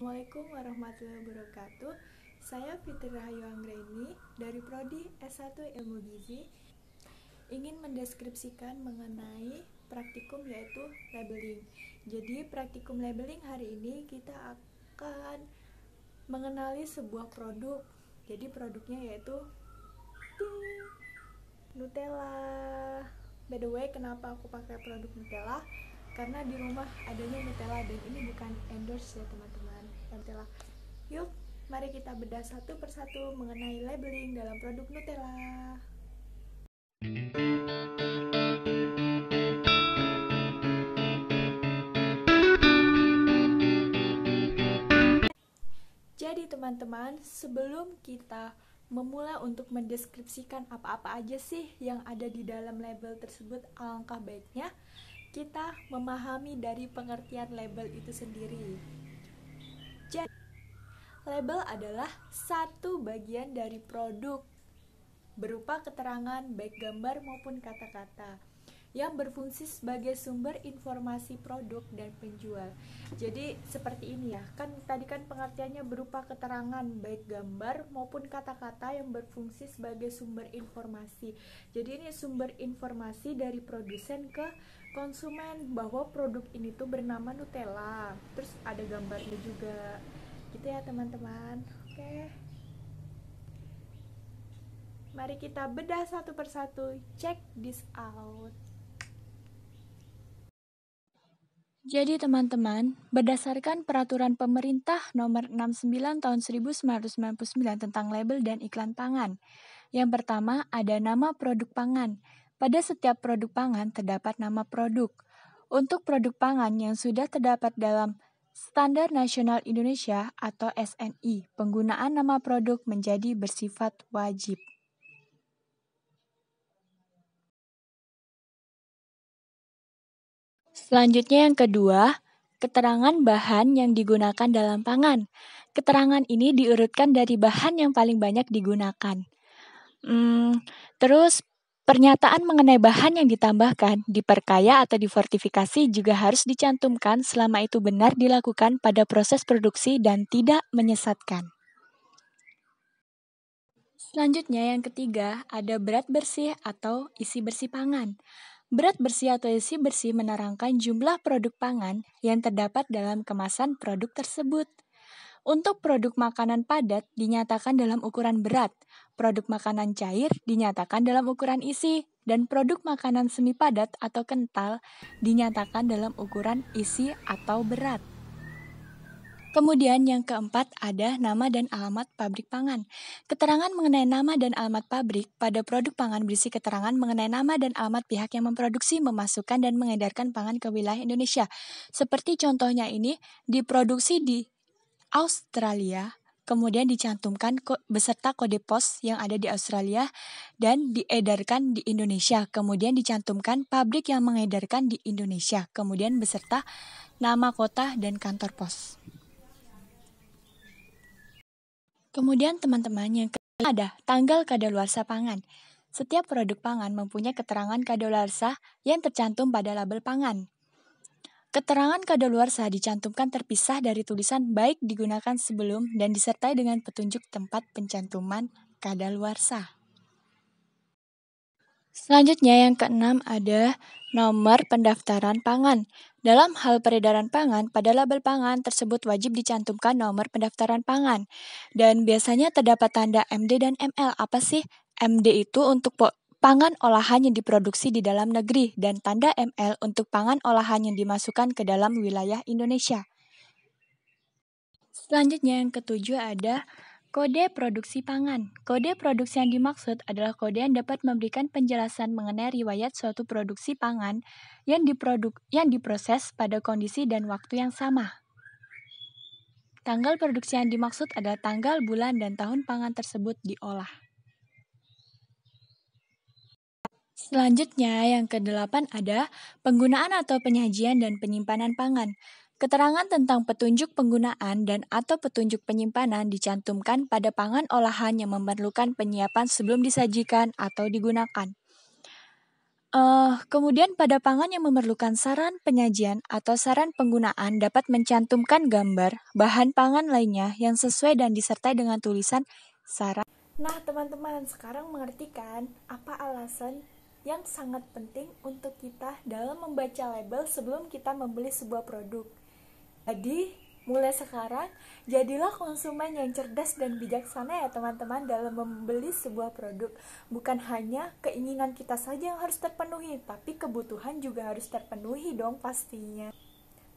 Assalamualaikum warahmatullahi wabarakatuh. Saya Fitri Rahayu Anggraini dari Prodi S1 Ilmu Gizi ingin mendeskripsikan mengenai praktikum yaitu labeling. Jadi praktikum labeling hari ini kita akan mengenali sebuah produk. Jadi produknya yaitu Nutella. By the way, kenapa aku pakai produk Nutella? Karena di rumah adanya Nutella dan ini bukan endorse ya teman-teman. Nutella. Yuk, mari kita bedah satu persatu mengenai labeling dalam produk Nutella. Jadi teman-teman, sebelum kita memulai untuk mendeskripsikan apa-apa aja sih yang ada di dalam label tersebut, alangkah baiknya kita memahami dari pengertian label itu sendiri. Jadi, label adalah satu bagian dari produk berupa keterangan baik gambar maupun kata-kata yang berfungsi sebagai sumber informasi produk dan penjual. Jadi seperti ini ya, kan tadi kan pengertiannya berupa keterangan baik gambar maupun kata-kata yang berfungsi sebagai sumber informasi. Jadi ini sumber informasi dari produsen ke konsumen bahwa produk ini tuh bernama Nutella. Terus ada gambarnya juga. Gitu ya teman-teman. Oke. Mari kita bedah satu persatu. Check this out. Jadi teman-teman, berdasarkan peraturan pemerintah nomor 69 tahun 1999 tentang label dan iklan pangan. Yang pertama ada nama produk pangan. Pada setiap produk pangan terdapat nama produk. Untuk produk pangan yang sudah terdapat dalam Standar Nasional Indonesia atau SNI, penggunaan nama produk menjadi bersifat wajib. Selanjutnya yang kedua, keterangan bahan yang digunakan dalam pangan. Keterangan ini diurutkan dari bahan yang paling banyak digunakan. Terus pernyataan mengenai bahan yang ditambahkan, diperkaya atau difortifikasi juga harus dicantumkan selama itu benar dilakukan pada proses produksi dan tidak menyesatkan. Selanjutnya yang ketiga, ada berat bersih atau isi bersih pangan. Berat bersih atau isi bersih menerangkan jumlah produk pangan yang terdapat dalam kemasan produk tersebut. Untuk produk makanan padat dinyatakan dalam ukuran berat, produk makanan cair dinyatakan dalam ukuran isi, dan produk makanan semi padat atau kental dinyatakan dalam ukuran isi atau berat. Kemudian yang keempat ada nama dan alamat pabrik pangan. Keterangan mengenai nama dan alamat pabrik pada produk pangan berisi keterangan mengenai nama dan alamat pihak yang memproduksi, memasukkan, dan mengedarkan pangan ke wilayah Indonesia. Seperti contohnya ini, diproduksi di Australia, kemudian dicantumkan beserta kode pos yang ada di Australia, dan diedarkan di Indonesia. Kemudian dicantumkan pabrik yang mengedarkan di Indonesia, kemudian beserta nama kota dan kantor pos. Kemudian teman-teman yang kedua ada tanggal kadaluarsa pangan. Setiap produk pangan mempunyai keterangan kadaluarsa yang tercantum pada label pangan. Keterangan kadaluarsa dicantumkan terpisah dari tulisan baik digunakan sebelum dan disertai dengan petunjuk tempat pencantuman kadaluarsa. Selanjutnya yang keenam ada nomor pendaftaran pangan. Dalam hal peredaran pangan, pada label pangan tersebut wajib dicantumkan nomor pendaftaran pangan. Dan biasanya terdapat tanda MD dan ML. Apa sih? MD itu untuk pangan olahan yang diproduksi di dalam negeri dan tanda ML untuk pangan olahan yang dimasukkan ke dalam wilayah Indonesia. Selanjutnya yang ketujuh ada kode produksi pangan. Kode produksi yang dimaksud adalah kode yang dapat memberikan penjelasan mengenai riwayat suatu produksi pangan yang diproses pada kondisi dan waktu yang sama. Tanggal produksi yang dimaksud adalah tanggal, bulan, dan tahun pangan tersebut diolah. Selanjutnya yang kedelapan ada penggunaan atau penyajian dan penyimpanan pangan. Keterangan tentang petunjuk penggunaan dan atau petunjuk penyimpanan dicantumkan pada pangan olahan yang memerlukan penyiapan sebelum disajikan atau digunakan. Kemudian pada pangan yang memerlukan saran penyajian atau saran penggunaan dapat mencantumkan gambar bahan pangan lainnya yang sesuai dan disertai dengan tulisan saran. Nah, teman-teman, sekarang mengerti kan apa alasan yang sangat penting untuk kita dalam membaca label sebelum kita membeli sebuah produk. Jadi, mulai sekarang, jadilah konsumen yang cerdas dan bijaksana ya teman-teman dalam membeli sebuah produk. Bukan hanya keinginan kita saja yang harus terpenuhi, tapi kebutuhan juga harus terpenuhi dong pastinya.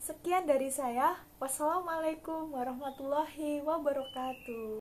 Sekian dari saya. Wassalamualaikum warahmatullahi wabarakatuh.